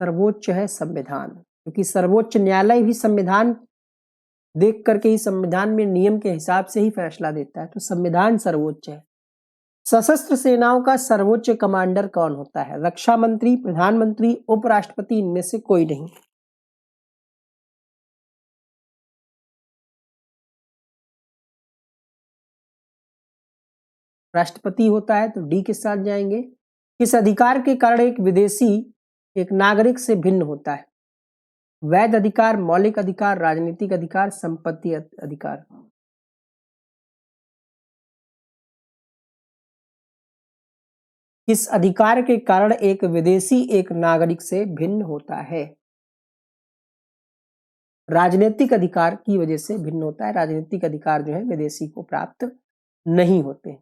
सर्वोच्च है संविधान, क्योंकि सर्वोच्च न्यायालय भी संविधान देख करके ही, संविधान में नियम के हिसाब से ही फैसला देता है, तो संविधान सर्वोच्च है। सशस्त्र सेनाओं का सर्वोच्च कमांडर कौन होता है? रक्षा मंत्री, प्रधानमंत्री, उपराष्ट्रपति, इनमें से कोई नहीं। राष्ट्रपति होता है, तो डी के साथ जाएंगे। किस अधिकार के कारण एक विदेशी एक नागरिक से भिन्न होता है? वैध अधिकार, मौलिक अधिकार, राजनीतिक अधिकार, संपत्ति अधिकार। किस अधिकार के कारण एक विदेशी एक नागरिक से भिन्न होता है? राजनीतिक अधिकार की वजह से भिन्न होता है। राजनीतिक अधिकार जो है विदेशी को प्राप्त नहीं होते।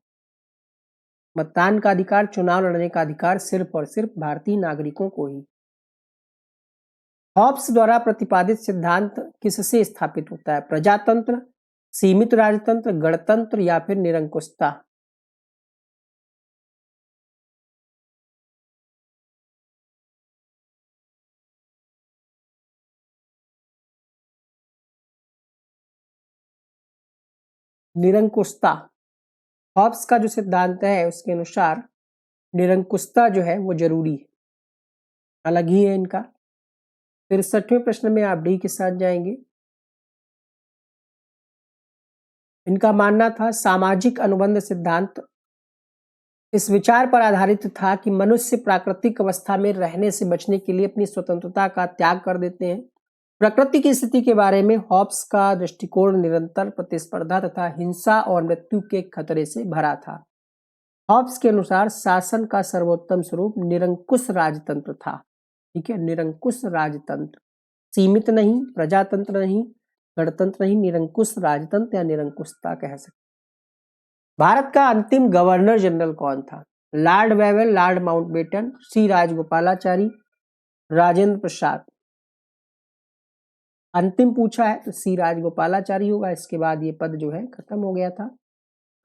मतदान का अधिकार, चुनाव लड़ने का अधिकार सिर्फ और सिर्फ भारतीय नागरिकों को ही। हॉब्स द्वारा प्रतिपादित सिद्धांत किससे स्थापित होता है? प्रजातंत्र, सीमित राजतंत्र, गणतंत्र या फिर निरंकुशता? निरंकुशता। हॉब्स का जो सिद्धांत है उसके अनुसार निरंकुशता जो है वो जरूरी है, अलग ही है इनका। 63वें प्रश्न में आप डी के साथ जाएंगे। इनका मानना था सामाजिक अनुबंध सिद्धांत इस विचार पर आधारित था कि मनुष्य प्राकृतिक अवस्था में रहने से बचने के लिए अपनी स्वतंत्रता का त्याग कर देते हैं। प्रकृति की स्थिति के बारे में हॉब्स का दृष्टिकोण निरंतर प्रतिस्पर्धा तथा हिंसा और मृत्यु के खतरे से भरा था। हॉब्स के अनुसार शासन का सर्वोत्तम स्वरूप निरंकुश राजतंत्र था। ठीक है, निरंकुश राजतंत्र, सीमित नहीं, प्रजातंत्र नहीं, गणतंत्र नहीं, निरंकुश राजतंत्र या निरंकुशता कह सकते। भारत का अंतिम गवर्नर जनरल कौन था? लॉर्ड वेवेल, लॉर्ड माउंटबेटन, सी राजगोपालाचारी, राजेंद्र प्रसाद। अंतिम पूछा है तो सी राजगोपालाचारी होगा। इसके बाद ये पद जो है खत्म हो गया था।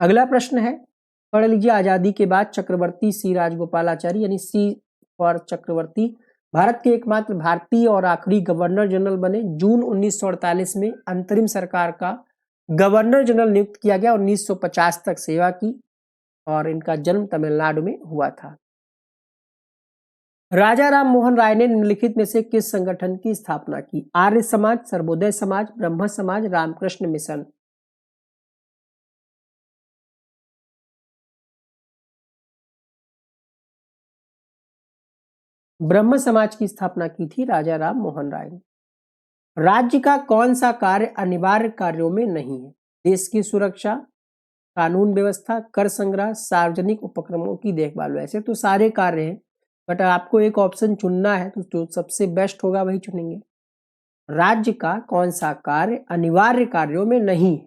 अगला प्रश्न है, पढ़ लीजिए। आजादी के बाद चक्रवर्ती सी राजगोपालाचारी यानी सी फॉर चक्रवर्ती भारत के एकमात्र भारतीय और आखिरी गवर्नर जनरल बने। जून 1948 में अंतरिम सरकार का गवर्नर जनरल नियुक्त किया गया। 1950 तक सेवा की और इनका जन्म तमिलनाडु में हुआ था। राजा राम मोहन राय ने निम्नलिखित में से किस संगठन की स्थापना की? आर्य समाज, सर्वोदय समाज, ब्रह्म समाज, रामकृष्ण मिशन। ब्रह्म समाज की स्थापना की थी राजा राम मोहन राय ने। राज्य का कौन सा कार्य अनिवार्य कार्यों में नहीं है? देश की सुरक्षा, कानून व्यवस्था, कर संग्रह, सार्वजनिक उपक्रमों की देखभाल। वैसे तो सारे कार्य हैं, बट आपको एक ऑप्शन चुनना है तो जो सबसे बेस्ट होगा वही चुनेंगे। राज्य का कौन सा कार्य अनिवार्य कार्यों में नहीं है?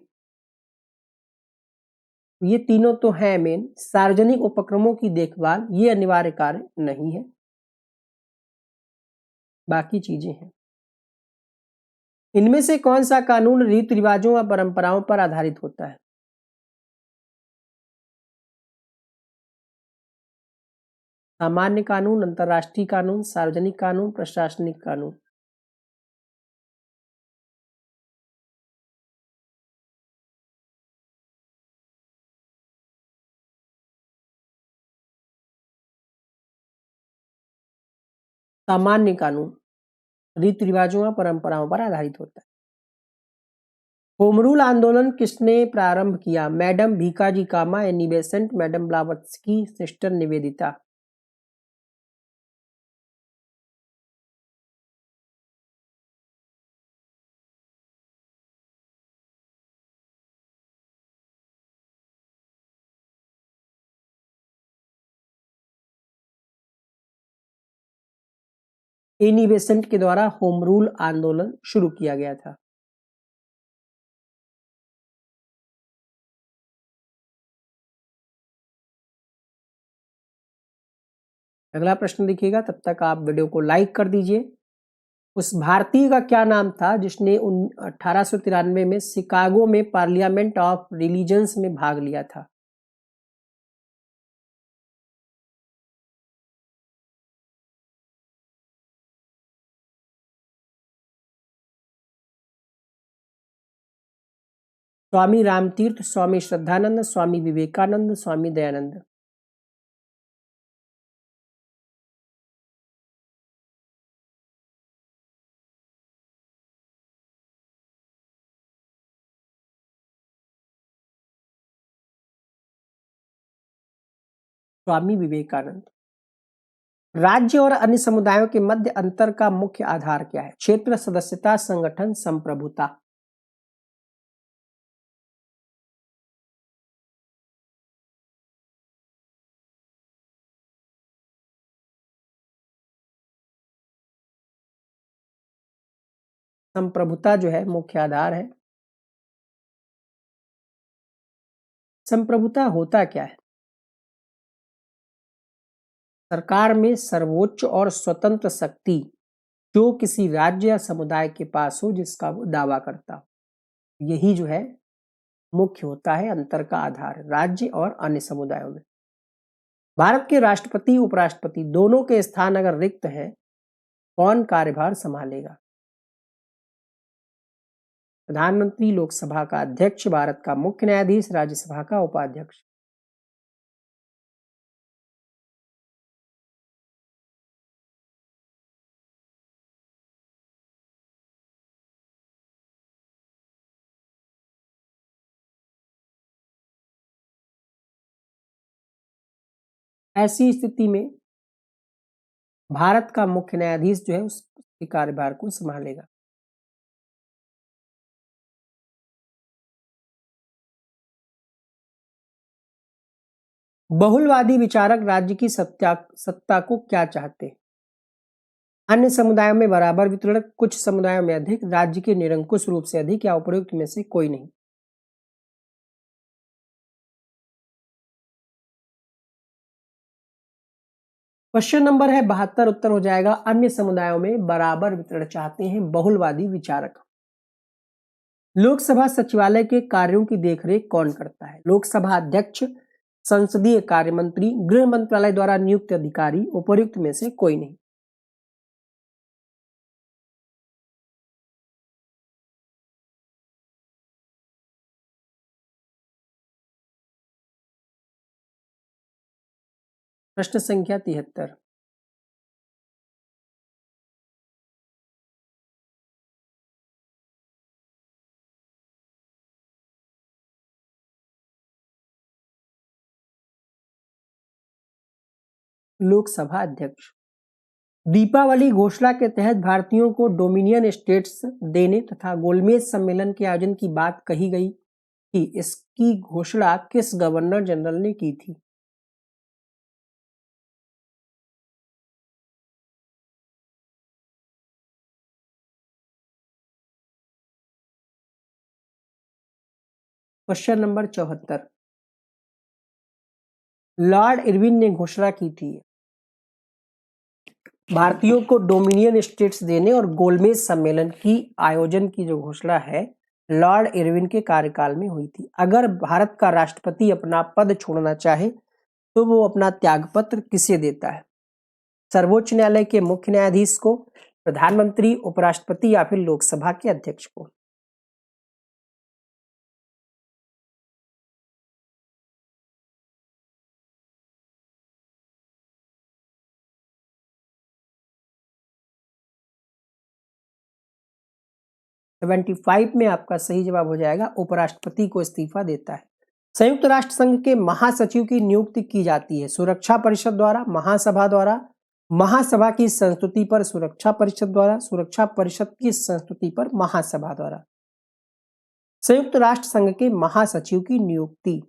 ये तीनों तो है मेन। सार्वजनिक उपक्रमों की देखभाल ये अनिवार्य कार्य नहीं है, बाकी चीजें हैं। इनमें से कौन सा कानून रीति रिवाजों व परंपराओं पर आधारित होता है? सामान्य कानून, अंतर्राष्ट्रीय कानून, सार्वजनिक कानून, प्रशासनिक कानून। सामान्य कानून रीति रिवाजों व परंपराओं पर आधारित होता है। होम रूल आंदोलन किसने प्रारंभ किया? Madam Bhikaji Cama, Annie Besant, madam Blavatsky, sister Nivedita. Annie Besant के द्वारा होम रूल आंदोलन शुरू किया गया था। अगला प्रश्न देखिएगा, तब तक आप वीडियो को लाइक कर दीजिए। उस भारतीय का क्या नाम था जिसने 1893 में शिकागो में पार्लियामेंट ऑफ रिलीजन्स में भाग लिया था? स्वामी रामतीर्थ, स्वामी श्रद्धानंद, स्वामी विवेकानंद, स्वामी दयानंद। स्वामी विवेकानंद। राज्य और अन्य समुदायों के मध्य अंतर का मुख्य आधार क्या है? क्षेत्र, सदस्यता, संगठन, संप्रभुता। संप्रभुता जो है मुख्य आधार है। संप्रभुता होता क्या है? सरकार में सर्वोच्च और स्वतंत्र शक्ति जो किसी राज्य या समुदाय के पास हो, जिसका वो दावा करता हो, यही जो है मुख्य होता है अंतर का आधार राज्य और अन्य समुदायों में। भारत के राष्ट्रपति उपराष्ट्रपति दोनों के स्थान अगर रिक्त हैं, कौन कार्यभार संभालेगा? प्रधानमंत्री, लोकसभा का अध्यक्ष, भारत का मुख्य न्यायाधीश, राज्यसभा का उपाध्यक्ष। ऐसी स्थिति में भारत का मुख्य न्यायाधीश जो है उसके कार्यभार को संभालेगा। बहुलवादी विचारक राज्य की सत्ता को क्या चाहते हैं? अन्य समुदायों में बराबर वितरण, कुछ समुदायों में अधिक, राज्य के निरंकुश रूप से अधिक या उपयुक्त में से कोई नहीं। क्वेश्चन नंबर है 72, उत्तर हो जाएगा अन्य समुदायों में बराबर वितरण चाहते हैं बहुलवादी विचारक। लोकसभा सचिवालय के कार्यों की देखरेख कौन करता है? लोकसभा अध्यक्ष, संसदीय कार्य मंत्री, गृह मंत्रालय द्वारा नियुक्त अधिकारी, उपयुक्त में से कोई नहीं। प्रश्न संख्या 73। लोकसभा अध्यक्ष। दीपावली घोषणा के तहत भारतीयों को डोमिनियन स्टेट्स देने तथा गोलमेज सम्मेलन के आयोजन की बात कही गई थी। इसकी घोषणा किस गवर्नर जनरल ने की थी? Question number 74। लॉर्ड इरविन ने घोषणा की थी भारतीयों को डोमिनियन स्टेट्स देने और गोलमेज सम्मेलन की आयोजन की जो घोषणा है लॉर्ड इरविन के कार्यकाल में हुई थी। अगर भारत का राष्ट्रपति अपना पद छोड़ना चाहे तो वो अपना त्यागपत्र किसे देता है? सर्वोच्च न्यायालय के मुख्य न्यायाधीश को, प्रधानमंत्री, उपराष्ट्रपति या फिर लोकसभा के अध्यक्ष को? सेवेंटी 75 में आपका सही जवाब हो जाएगा उपराष्ट्रपति को इस्तीफा देता है। संयुक्त राष्ट्र संघ के महासचिव की नियुक्ति की जाती है सुरक्षा परिषद द्वारा, महासभा द्वारा, महासभा की संस्तुति पर सुरक्षा परिषद द्वारा, सुरक्षा परिषद की संस्तुति पर महासभा द्वारा। संयुक्त राष्ट्र संघ के महासचिव की नियुक्ति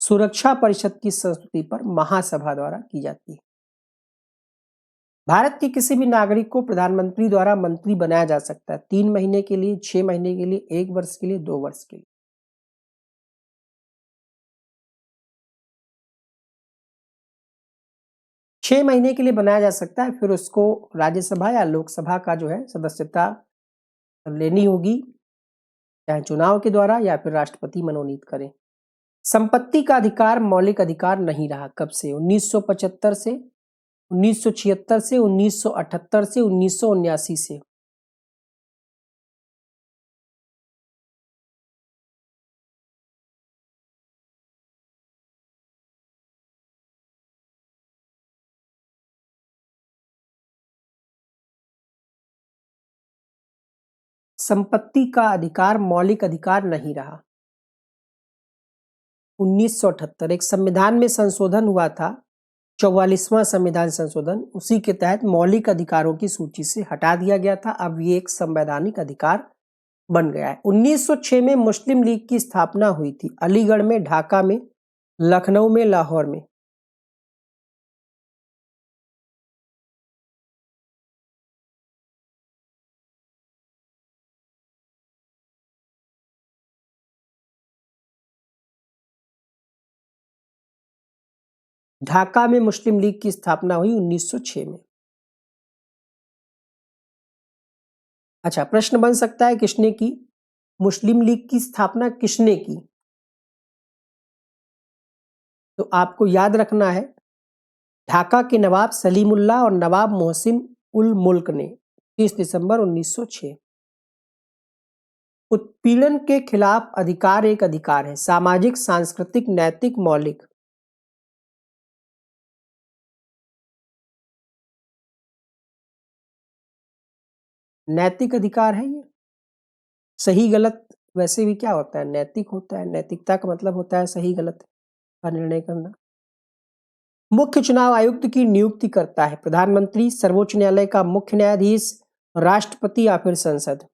सुरक्षा परिषद की संस्तुति पर महासभा द्वारा की जाती है। भारत के किसी भी नागरिक को प्रधानमंत्री द्वारा मंत्री बनाया जा सकता है 3 महीने के लिए, 6 महीने के लिए, 1 वर्ष के लिए, 2 वर्ष के लिए। 6 महीने के लिए बनाया जा सकता है, फिर उसको राज्यसभा या लोकसभा का जो है सदस्यता लेनी होगी, चाहे चुनाव के द्वारा या फिर राष्ट्रपति मनोनीत करें। संपत्ति का अधिकार मौलिक अधिकार नहीं रहा, कब से? 1975 से, 1976 से, 1978 से, 1979 से। संपत्ति का अधिकार मौलिक अधिकार नहीं रहा। 1978 एक संविधान में संशोधन हुआ था, 44वां संविधान संशोधन, उसी के तहत मौलिक अधिकारों की सूची से हटा दिया गया था। अब ये एक संवैधानिक अधिकार बन गया है। 1906 में मुस्लिम लीग की स्थापना हुई थी, अलीगढ़ में, ढाका में, लखनऊ में, लाहौर में। ढाका में मुस्लिम लीग की स्थापना हुई 1906 में। अच्छा, प्रश्न बन सकता है किसने की? मुस्लिम लीग की स्थापना किसने की? तो आपको याद रखना है ढाका के नवाब सलीमुल्लाह और नवाब मोहसिन उल मुल्क ने 30 दिसंबर 1906। उत्पीड़न के खिलाफ अधिकार एक अधिकार है, सामाजिक, सांस्कृतिक, नैतिक, मौलिक। नैतिक अधिकार है ये। सही गलत वैसे भी क्या होता है? नैतिक होता है। नैतिकता का मतलब होता है सही गलत का निर्णय करना। मुख्य चुनाव आयुक्त की नियुक्ति करता है प्रधानमंत्री, सर्वोच्च न्यायालय का मुख्य न्यायाधीश, राष्ट्रपति या फिर संसद?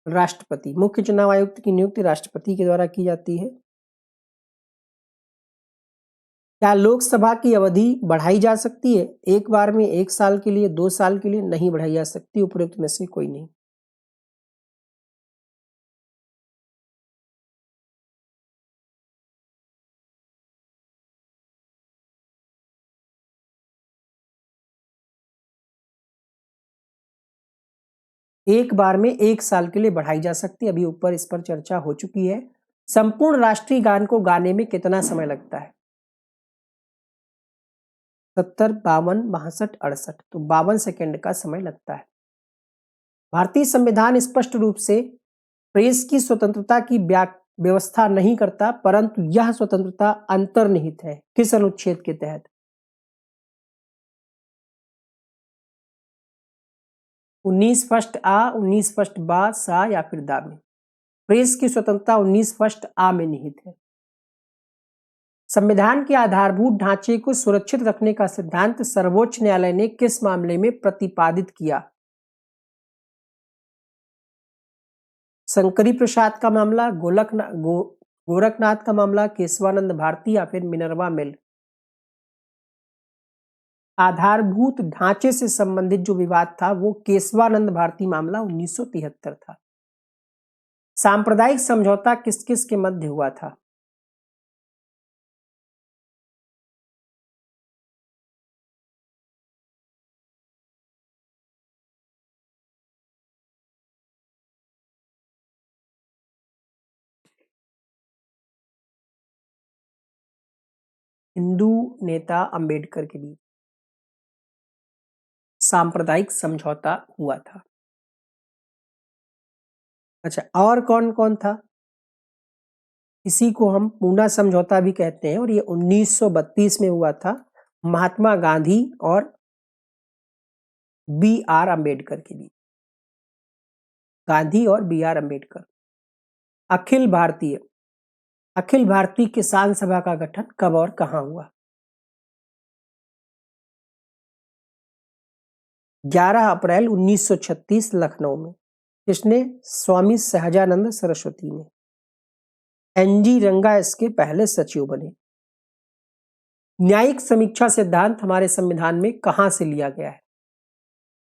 राष्ट्रपति। मुख्य चुनाव आयुक्त की नियुक्ति राष्ट्रपति के द्वारा की जाती है। क्या लोकसभा की अवधि बढ़ाई जा सकती है? एक बार में 1 साल के लिए, 2 साल के लिए नहीं बढ़ाई जा सकती, उपरोक्त में से कोई नहीं। एक बार में 1 साल के लिए बढ़ाई जा सकती है, अभी ऊपर इस पर चर्चा हो चुकी है। संपूर्ण राष्ट्रीय गान को गाने में कितना समय लगता है? 70, 52, 62, 68, तो 52 सेकेंड का समय लगता है। भारतीय संविधान स्पष्ट रूप से प्रेस की स्वतंत्रता की व्यवस्था नहीं करता, परंतु यह स्वतंत्रता अंतर्निहित है। किस अनुच्छेद के तहत? 19 फर्स्ट आ, 19 फर्स्ट बा, सा या फिर दा में? प्रेस की स्वतंत्रता 19 फर्स्ट आ में निहित है। संविधान के आधारभूत ढांचे को सुरक्षित रखने का सिद्धांत सर्वोच्च न्यायालय ने किस मामले में प्रतिपादित किया? शंकरी प्रसाद का मामला, गोरखनाथ का मामला, केशवानंद भारती या फिर मिनर्वा मिल? आधारभूत ढांचे से संबंधित जो विवाद था वो केशवानंद भारती मामला 1973 था। सांप्रदायिक समझौता किस किस के मध्य हुआ था? हिंदू नेता अंबेडकर के बीच सांप्रदायिक समझौता हुआ था। अच्छा, और कौन कौन था? इसी को हम पूना समझौता भी कहते हैं और ये 1932 में हुआ था, महात्मा गांधी और बी आर अम्बेडकर के बीच। गांधी और बी आर अम्बेडकर। अखिल भारतीय किसान सभा का गठन कब और कहां हुआ? 11 अप्रैल 1936 लखनऊ में। किसने? स्वामी सहजानंद सरस्वती ने। एनजी रंगा इसके पहले सचिव बने। न्यायिक समीक्षा सिद्धांत हमारे संविधान में कहां से लिया गया है?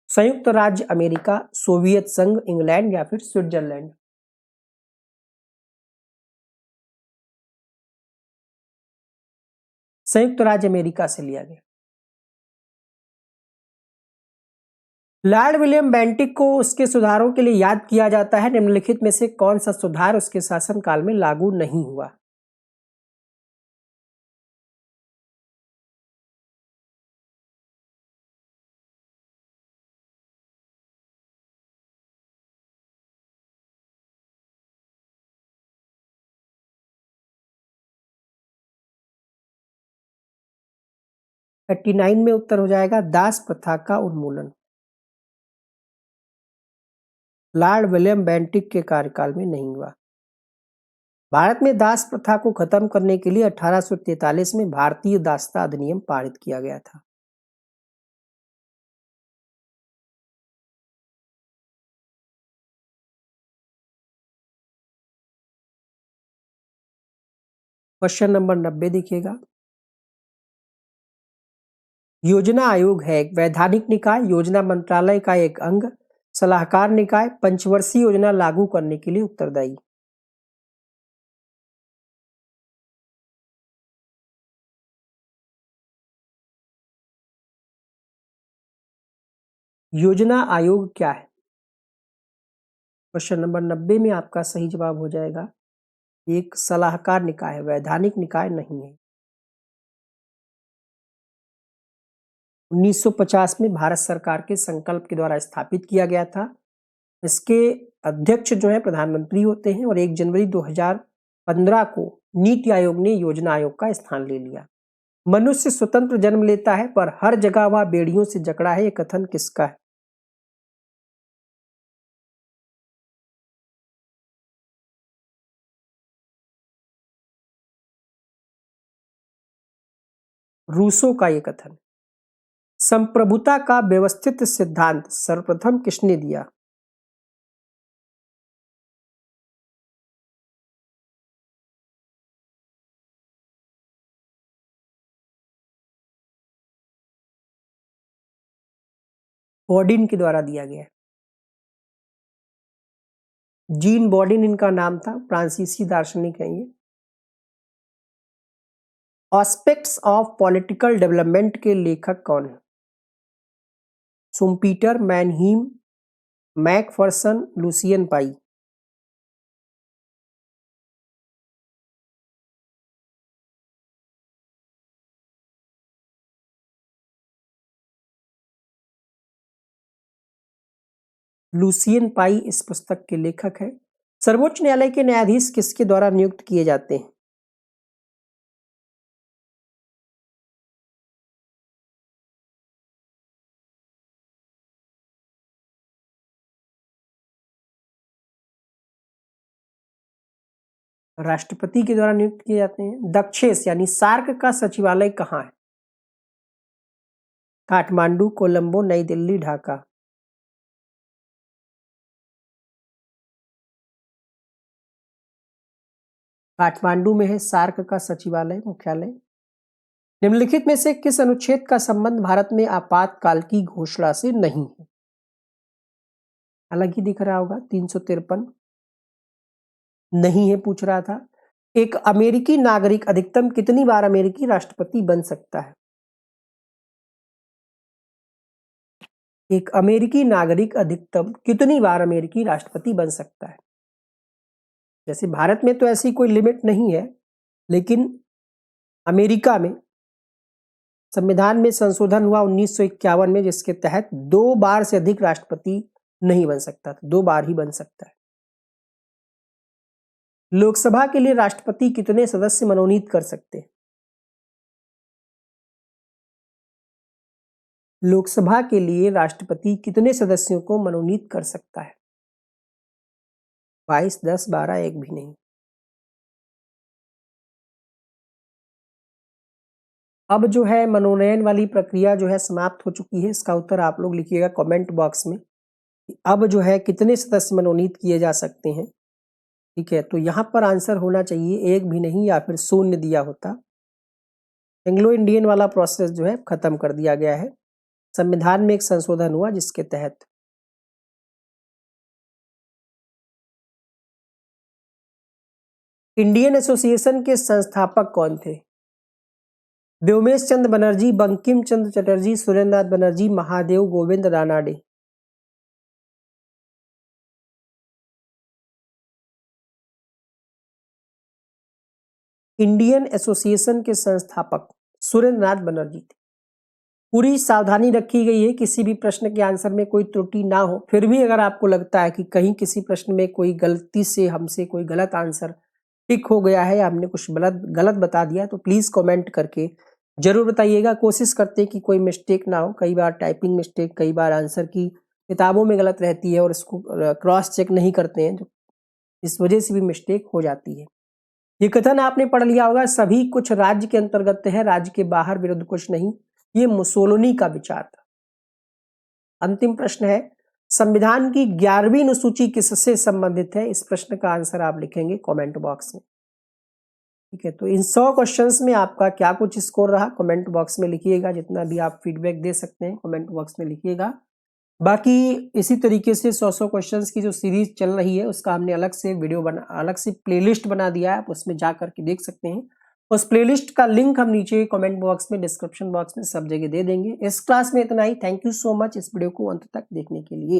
संयुक्त राज्य अमेरिका, सोवियत संघ, इंग्लैंड या फिर स्विट्जरलैंड? संयुक्त राज्य अमेरिका से लिया गया। लॉर्ड विलियम बेंटिक को उसके सुधारों के लिए याद किया जाता है। निम्नलिखित में से कौन सा सुधार उसके शासनकाल में लागू नहीं हुआ? थर्टी 39 में उत्तर हो जाएगा दास प्रथा का उन्मूलन। लॉर्ड विलियम बेंटिक के कार्यकाल में नहीं हुआ। भारत में दास प्रथा को खत्म करने के लिए 1843 में भारतीय दासता अधिनियम पारित किया गया था। क्वेश्चन नंबर 90 देखिएगा। योजना आयोग है एक वैधानिक निकाय, योजना मंत्रालय का एक अंग, सलाहकार निकाय, पंचवर्षीय योजना लागू करने के लिए उत्तरदायी। योजना आयोग क्या है? क्वेश्चन नंबर 90 में आपका सही जवाब हो जाएगा एक सलाहकार निकाय है, वैधानिक निकाय नहीं है। 1950 में भारत सरकार के संकल्प के द्वारा स्थापित किया गया था। इसके अध्यक्ष जो है प्रधानमंत्री होते हैं और 1 जनवरी 2015 को नीति आयोग ने योजना आयोग का स्थान ले लिया। मनुष्य स्वतंत्र जन्म लेता है पर हर जगह वह बेड़ियों से जकड़ा है, ये कथन किसका है? रूसो का ये कथन। संप्रभुता का व्यवस्थित सिद्धांत सर्वप्रथम किसने दिया? बॉडिन के द्वारा दिया गया है। जीन बॉडिन इनका नाम था, फ्रांसीसी दार्शनिक हैं ये। एस्पेक्ट्स ऑफ पॉलिटिकल डेवलपमेंट के लेखक कौन है? शुम्पीटर, मैनहीम, मैकफर्सन, लुसियन पाई। लुसियन पाई इस पुस्तक के लेखक हैं। सर्वोच्च न्यायालय के न्यायाधीश किसके द्वारा नियुक्त किए जाते हैं? राष्ट्रपति के द्वारा नियुक्त किए जाते हैं। दक्षेस यानी सार्क का सचिवालय कहाँ है? काठमांडू, कोलंबो, नई दिल्ली, ढाका। काठमांडू में है सार्क का सचिवालय, मुख्यालय। निम्नलिखित में से किस अनुच्छेद का संबंध भारत में आपातकाल की घोषणा से नहीं है? हालांकि दिख रहा होगा 353 नहीं है, पूछ रहा था। एक अमेरिकी नागरिक अधिकतम कितनी बार अमेरिकी राष्ट्रपति बन सकता है? एक अमेरिकी नागरिक अधिकतम कितनी बार अमेरिकी राष्ट्रपति बन सकता है? जैसे भारत में तो ऐसी कोई लिमिट नहीं है, लेकिन अमेरिका में संविधान में संशोधन हुआ 1951 में, जिसके तहत 2 बार से अधिक राष्ट्रपति नहीं बन सकता था, 2 बार ही बन सकता है। लोकसभा के लिए राष्ट्रपति कितने सदस्य मनोनीत कर सकते हैं? लोकसभा के लिए राष्ट्रपति कितने सदस्यों को मनोनीत कर सकता है? 22, 10, 12, एक भी नहीं। अब जो है मनोनयन वाली प्रक्रिया जो है समाप्त हो चुकी है। इसका उत्तर आप लोग लिखिएगा कमेंट बॉक्स में। अब जो है कितने सदस्य मनोनीत किए जा सकते हैं, ठीक है। तो यहाँ पर आंसर होना चाहिए एक भी नहीं या फिर शून्य दिया होता। एंग्लो इंडियन वाला प्रोसेस जो है खत्म कर दिया गया है। संविधान में एक संशोधन हुआ जिसके तहत। इंडियन एसोसिएशन के संस्थापक कौन थे? व्योमेश चंद्र बनर्जी, बंकिम चंद्र चटर्जी, सुरेंद्रनाथ बनर्जी, महादेव गोविंद रानाडे। इंडियन एसोसिएशन के संस्थापक सुरेंद्रनाथ बनर्जी थे। पूरी सावधानी रखी गई है, किसी भी प्रश्न के आंसर में कोई त्रुटि ना हो। फिर भी अगर आपको लगता है कि कहीं किसी प्रश्न में कोई गलती से हमसे कोई गलत आंसर टिक हो गया है या हमने कुछ गलत बता दिया, तो प्लीज कमेंट करके जरूर बताइएगा। कोशिश करते हैं कि कोई मिस्टेक ना हो। कई बार टाइपिंग मिस्टेक, कई बार आंसर की किताबों में गलत रहती है और इसको क्रॉस चेक नहीं करते हैं, तो इस वजह से भी मिस्टेक हो जाती है। ये कथन आपने पढ़ लिया होगा, सभी कुछ राज्य के अंतर्गत है, राज्य के बाहर विरुद्ध कुछ नहीं। ये मुसोलिनी का विचार था। अंतिम प्रश्न है, संविधान की 11वीं अनुसूची किससे संबंधित है? इस प्रश्न का आंसर आप लिखेंगे कमेंट बॉक्स में, ठीक है। तो इन 100 क्वेश्चंस में आपका क्या कुछ स्कोर रहा कमेंट बॉक्स में लिखिएगा। जितना भी आप फीडबैक दे सकते हैं कमेंट बॉक्स में लिखिएगा। बाकी इसी तरीके से 100 क्वेश्चंस की जो सीरीज चल रही है उसका हमने अलग से अलग से प्लेलिस्ट बना दिया है, आप उसमें जा करके देख सकते हैं। उस प्लेलिस्ट का लिंक हम नीचे कमेंट बॉक्स में, डिस्क्रिप्शन बॉक्स में सब जगह दे देंगे। इस क्लास में इतना ही। थैंक यू सो मच इस वीडियो को अंत तक देखने के लिए।